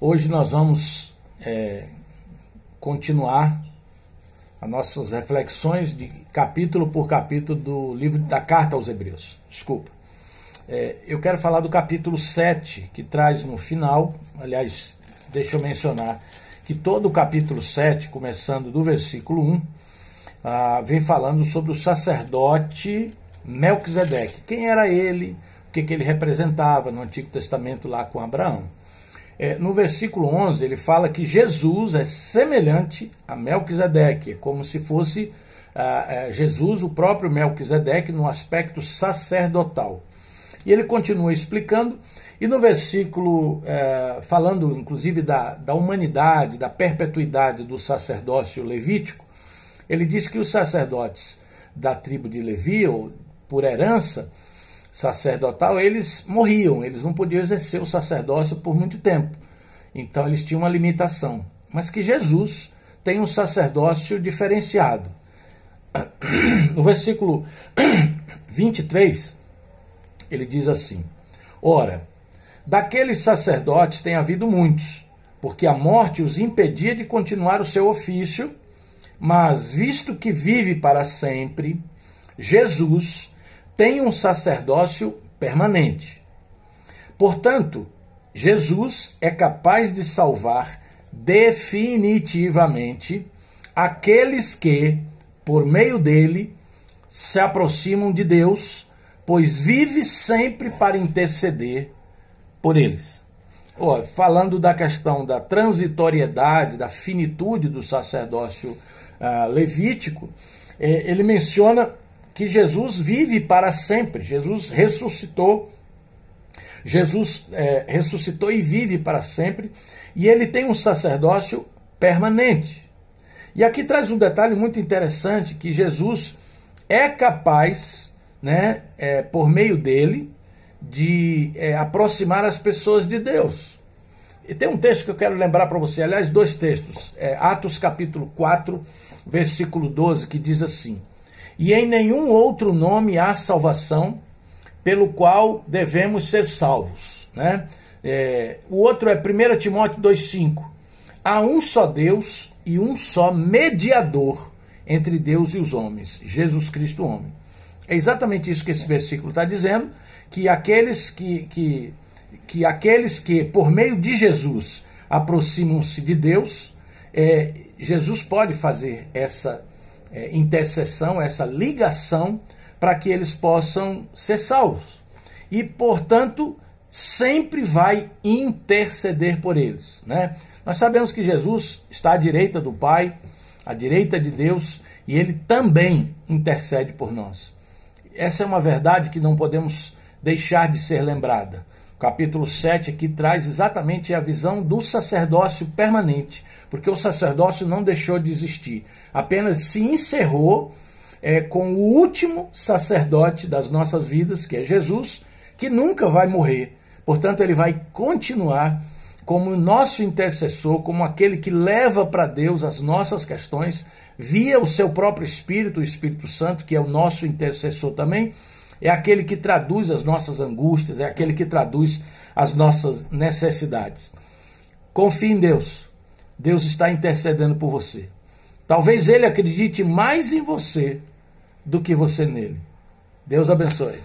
Hoje nós vamos continuar as nossas reflexões de capítulo por capítulo do livro da Carta aos Hebreus. Desculpa. Eu quero falar do capítulo 7, que traz no final, aliás, deixa eu mencionar, que todo o capítulo 7, começando do versículo 1, vem falando sobre o sacerdote Melquisedeque. Quem era ele, o que ele representava no Antigo Testamento lá com Abraão. No versículo 11, ele fala que Jesus é semelhante a Melquisedeque, como se fosse Jesus, o próprio Melquisedeque, no aspecto sacerdotal. E ele continua explicando, e no versículo, falando inclusive da humanidade, da perpetuidade do sacerdócio levítico, ele diz que os sacerdotes da tribo de Levi, ou por herança sacerdotal, eles morriam, eles não podiam exercer o sacerdócio por muito tempo. Então eles tinham uma limitação. Mas que Jesus tem um sacerdócio diferenciado. No versículo 23, ele diz assim: ora, daqueles sacerdotes tem havido muitos, porque a morte os impedia de continuar o seu ofício, mas visto que vive para sempre, Jesus tem um sacerdócio permanente. Portanto, Jesus é capaz de salvar definitivamente aqueles que, por meio dele, se aproximam de Deus, pois vive sempre para interceder por eles. Falando da questão da transitoriedade, da finitude do sacerdócio levítico, ele menciona que Jesus vive para sempre. Jesus ressuscitou e vive para sempre, e ele tem um sacerdócio permanente. E aqui traz um detalhe muito interessante, que Jesus é capaz, por meio dele, de aproximar as pessoas de Deus. E tem um texto que eu quero lembrar para você, aliás, dois textos, Atos capítulo 4, versículo 12, que diz assim: e em nenhum outro nome há salvação pelo qual devemos ser salvos. O outro é 1 Timóteo 2,5. Há um só Deus e um só mediador entre Deus e os homens, Jesus Cristo homem. É exatamente isso que esse versículo está dizendo, que aqueles que por meio de Jesus aproximam-se de Deus, Jesus pode fazer essa intercessão, essa ligação, para que eles possam ser salvos. E, portanto, sempre vai interceder por eles. Nós sabemos que Jesus está à direita do Pai, à direita de Deus, e ele também intercede por nós. Essa é uma verdade que não podemos deixar de ser lembrada. O capítulo 7 aqui traz exatamente a visão do sacerdócio permanente, porque o sacerdócio não deixou de existir, apenas se encerrou com o último sacerdote das nossas vidas, que é Jesus, que nunca vai morrer. Portanto, ele vai continuar como o nosso intercessor, como aquele que leva para Deus as nossas questões, via o seu próprio Espírito, o Espírito Santo, que é o nosso intercessor também, é aquele que traduz as nossas angústias, é aquele que traduz as nossas necessidades. Confie em Deus. Deus está intercedendo por você. Talvez ele acredite mais em você do que você nele. Deus abençoe.